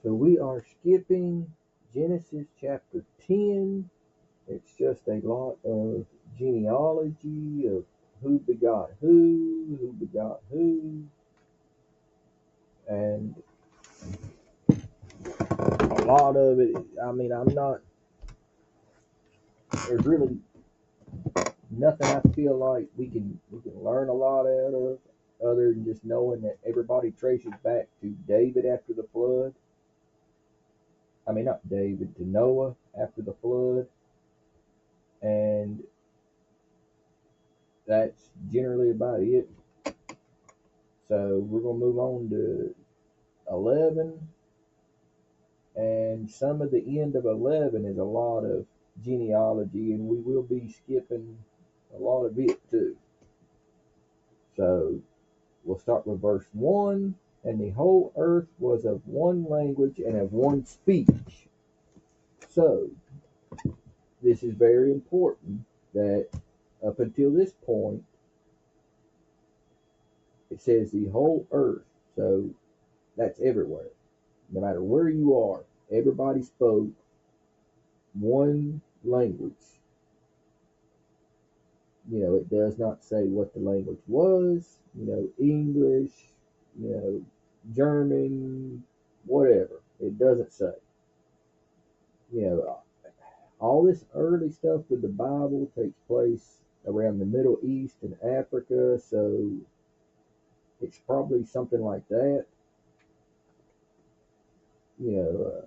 So we are skipping Genesis chapter 10. It's just a lot of genealogy of who begot who begot who, and a lot of it. I mean, there's really nothing I feel like we can learn a lot out of, other than just knowing that everybody traces back to David after the flood. I mean, not David, to Noah after the flood, and that's generally about it. So we're gonna move on to 11, and some of the end of 11 is a lot of genealogy, and we will be skipping a lot of it too. So we'll start with verse 1. And the whole earth was of one language and of one speech. So this is very important that up until this point, it says the whole earth. So that's everywhere. No matter where you are, everybody spoke one language. It does not say what the language was, English, German, whatever. It doesn't say. You know, all this early stuff with the Bible takes place around the Middle East and Africa, so it's probably something like that. You know,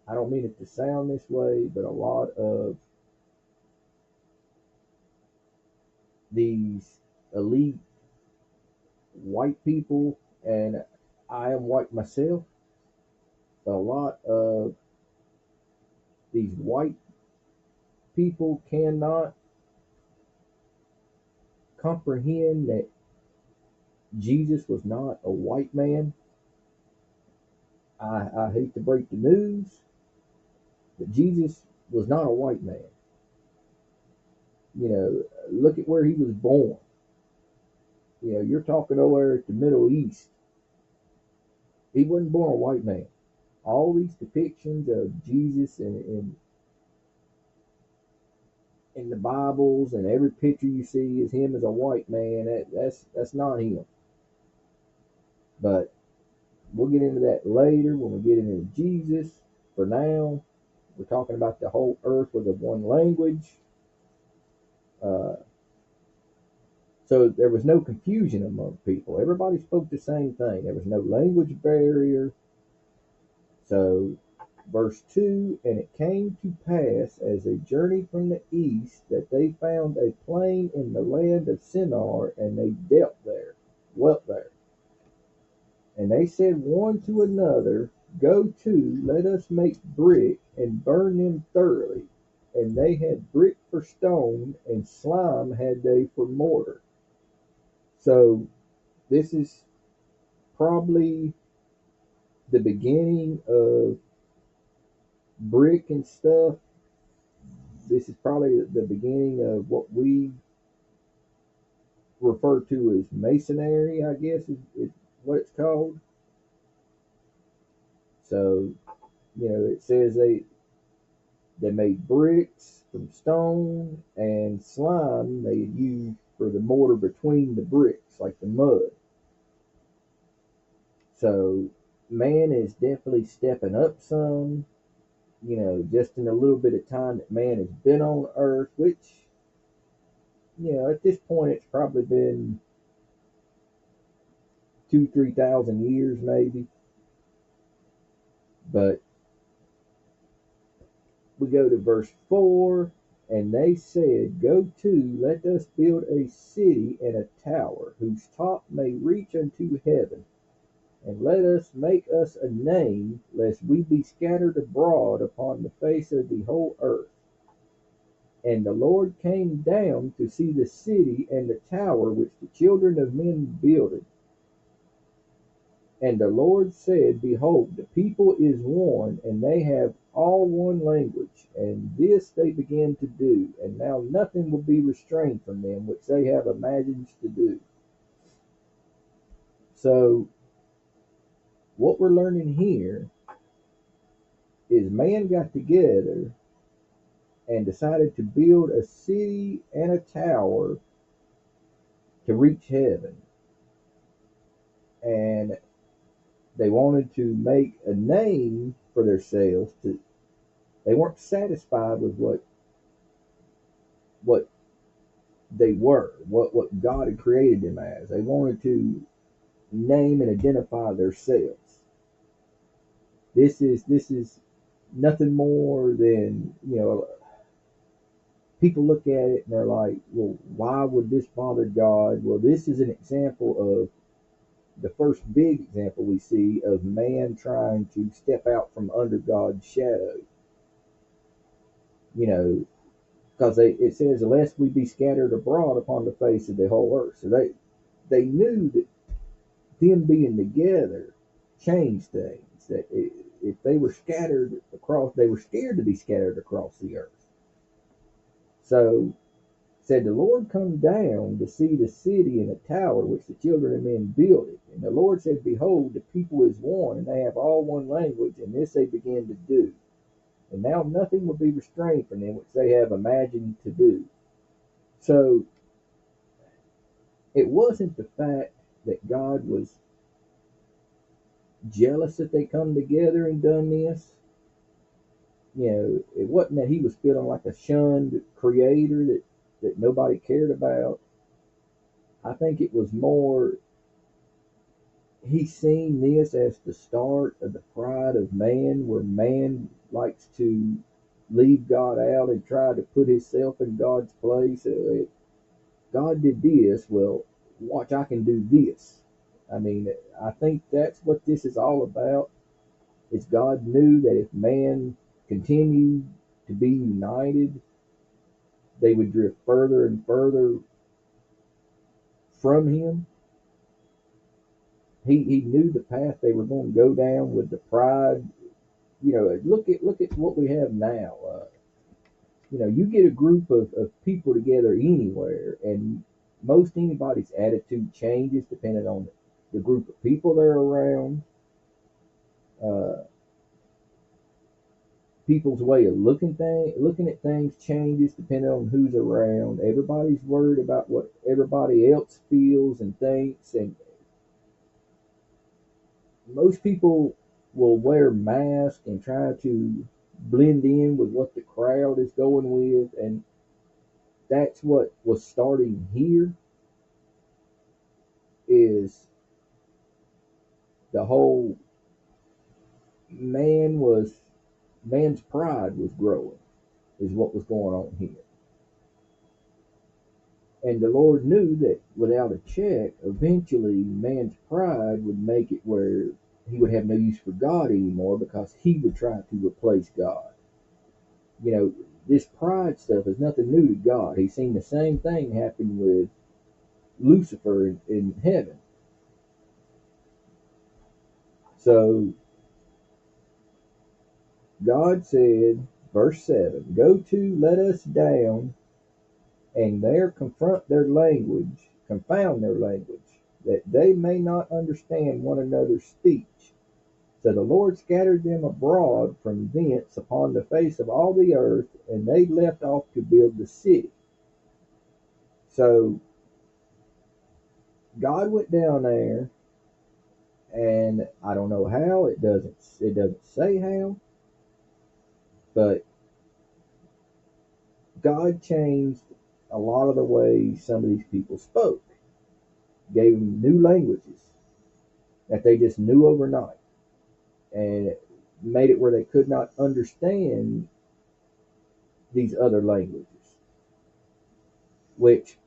I don't mean it to sound this way, but a lot of these elite white people, and I am white myself, a lot of these white people cannot comprehend that Jesus was not a white man. I hate to break the news, but Jesus was not a white man. Look at where he was born. You're talking over at the Middle East. He wasn't born a white man. All these depictions of Jesus in the Bibles, and every picture you see is him as a white man. That's not him. But we'll get into that later when we get into Jesus. For now, we're talking about the whole earth with a one language. So there was no confusion among people. Everybody spoke the same thing. There was no language barrier. So verse 2, and it came to pass as they journeyed from the east that they found a plain in the land of Shinar, and they dwelt there. And they said one to another, Go to, let us make brick and burn them thoroughly. And they had brick for stone, and slime had they for mortar. So this is probably the beginning of brick and stuff. This is probably the beginning of what we refer to as masonry, I guess is what it's called. So, it says they made bricks from stone, and slime they used for the mortar between the bricks, like the mud. So man is definitely stepping up some, just in a little bit of time that man has been on earth, which, at this point it's probably been 2,000-3,000 years maybe. But we go to verse 4, and they said, Go to, let us build a city and a tower, whose top may reach unto heaven, and let us make us a name, lest we be scattered abroad upon the face of the whole earth. And the Lord came down to see the city and the tower which the children of men builded. And the Lord said, Behold, the people is one, and they have all one language. And this they began to do, and now nothing will be restrained from them which they have imagined to do. So what we're learning here is man got together and decided to build a city and a tower to reach heaven. And they wanted to make a name for themselves. They weren't satisfied with what they were, what God had created them as. They wanted to name and identify themselves. This is nothing more than, people look at it and they're like, well, why would this bother God? Well, this is an example of the first big example we see of man trying to step out from under God's shadow. Because it says, "Lest we be scattered abroad upon the face of the whole earth." So they knew that them being together changed things. That if they were scattered across, they were scared to be scattered across the earth. So said, "The Lord come down to see the city and the tower which the children of men builded. And the Lord said, Behold, the people is one, and they have all one language, and this they begin to do. And now nothing will be restrained from them which they have imagined to do." So it wasn't the fact that God was jealous that they come together and done this. It wasn't that he was feeling like a shunned creator that nobody cared about. I think it was more he seen this as the start of the pride of man, where man likes to leave God out and try to put himself in God's place. God did this, well, watch, I can do this. I mean, I think that's what this is all about. It's God knew that if man continued to be united, they would drift further and further from him. He knew the path they were going to go down with the pride. Look at what we have now. You get a group of people together anywhere, and most anybody's attitude changes depending on the group of people they're around. People's way of looking at things changes depending on who's around. Everybody's worried about what everybody else feels and thinks, and most people will wear masks and try to blend in with what the crowd is going with, and that's what was starting here. Is the whole man's pride was growing, is what was going on here. And the Lord knew that without a check, eventually man's pride would make it where he would have no use for God anymore, because he would try to replace God. This pride stuff is nothing new to God. He's seen the same thing happen with Lucifer in heaven. So God said, verse 7, "Go to, let us down, and there confound their language, that they may not understand one another's speech. So the Lord scattered them abroad from thence upon the face of all the earth, and they left off to build the city." So God went down there, and I don't know how. It doesn't say how, but God changed a lot of the ways some of these people spoke, gave them new languages that they just knew overnight, and made it where they could not understand these other languages, which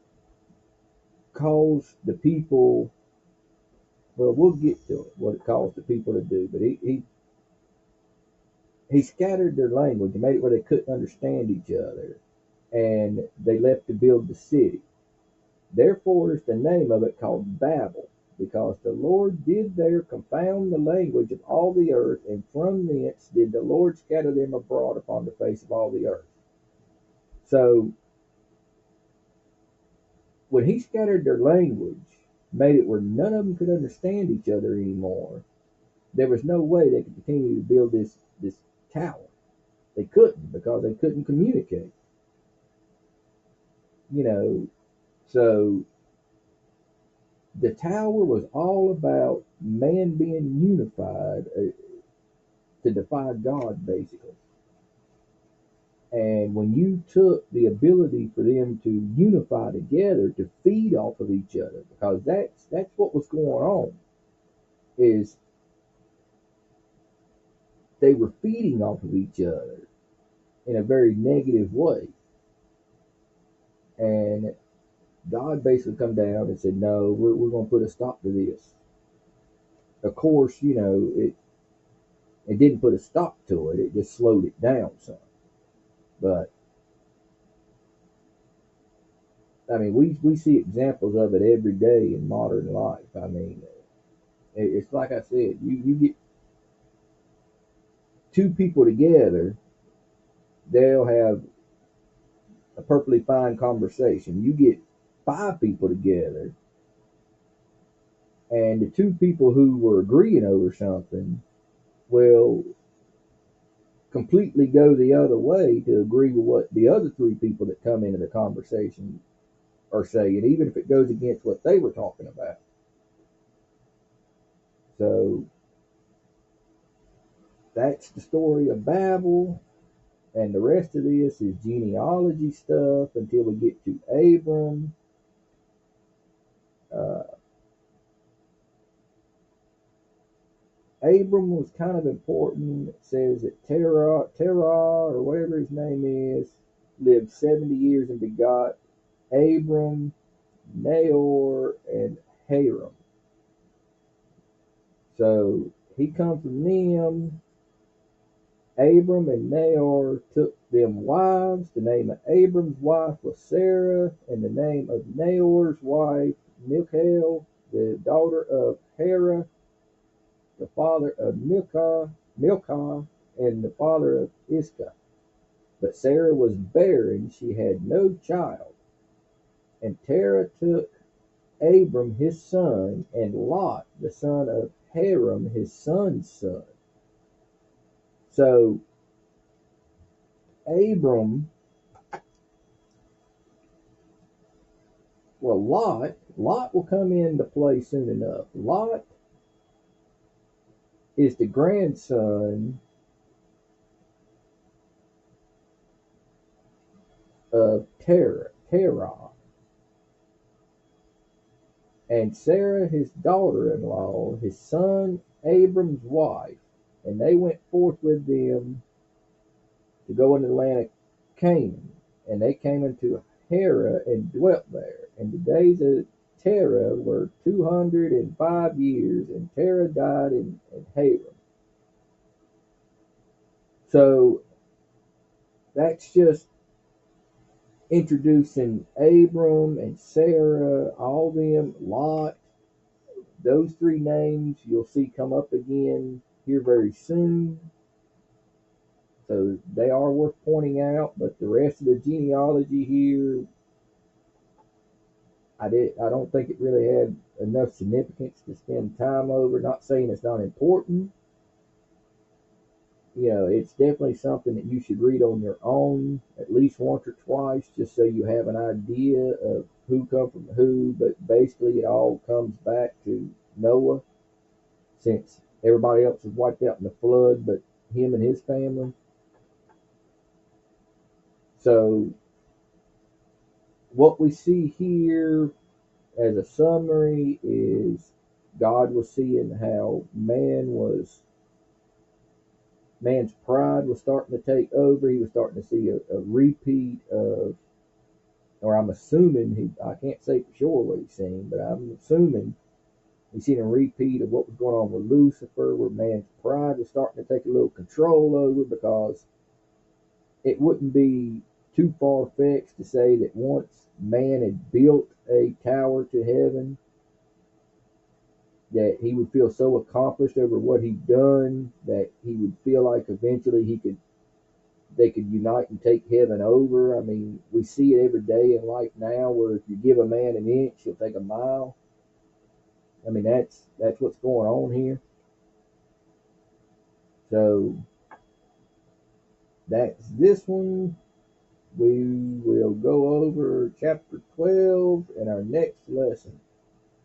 caused the people, well, we'll get to it, what it caused the people to do, but he scattered their language and made it where they couldn't understand each other, and they left to build the city. Therefore is the name of it called Babel, because the Lord did there confound the language of all the earth, and from thence did the Lord scatter them abroad upon the face of all the earth. So when he scattered their language, made it where none of them could understand each other anymore, there was no way they could continue to build this tower. They couldn't, because they couldn't communicate. You know, so the tower was all about man being unified to defy God, basically. And when you took the ability for them to unify together to feed off of each other, because that's what was going on, is they were feeding off of each other in a very negative way. And God basically come down and said, no, we're going to put a stop to this. Of course, it didn't put a stop to it. It just slowed it down some. But I mean, we see examples of it every day in modern life. I mean, it's like I said, you get two people together, they'll have a perfectly fine conversation. You get five people together, and the two people who were agreeing over something will completely go the other way to agree with what the other three people that come into the conversation are saying, even if it goes against what they were talking about. So that's the story of Babel, and the rest of this is genealogy stuff until we get to Abram. Abram was kind of important. It says that Terah, or whatever his name is, lived 70 years and begot Abram, Nahor, and Haram. So he comes from them. Abram and Nahor took them wives. The name of Abram's wife was Sarah, and the name of Nahor's wife Milcah, the daughter of Hera, the father of Milcah, and the father of Iscah. But Sarah was barren, she had no child. And Terah took Abram his son, and Lot, the son of Haram, his son's son. So Abram, well, Lot will come into play soon enough. Lot is the grandson of Terah, and Sarah, his daughter-in-law, his son Abram's wife, and they went forth with them to go into the land of Canaan, and they came into Hera and dwelt there. And the days of Terah were 205 years, and Terah died in Haran. So that's just introducing Abram and Sarah, all them, Lot. Those three names you'll see come up again here very soon. So they are worth pointing out, but the rest of the genealogy here, I don't think it really had enough significance to spend time over. Not saying it's not important. It's definitely something that you should read on your own at least once or twice, just so you have an idea of who come from who. But basically, it all comes back to Noah, since everybody else was wiped out in the flood, but him and his family. So what we see here as a summary is God was seeing how man's pride was starting to take over. He was starting to see a repeat of, or I'm assuming, I can't say for sure what he's seeing, but I'm assuming he's seen a repeat of what was going on with Lucifer, where man's pride was starting to take a little control over, because it wouldn't be too far-fetched to say that once man had built a tower to heaven, that he would feel so accomplished over what he'd done that he would feel like eventually they could unite and take heaven over. I mean, we see it every day in life now, where if you give a man an inch, he'll take a mile. I mean, that's what's going on here. So that's this one. We will go over chapter 12 in our next lesson.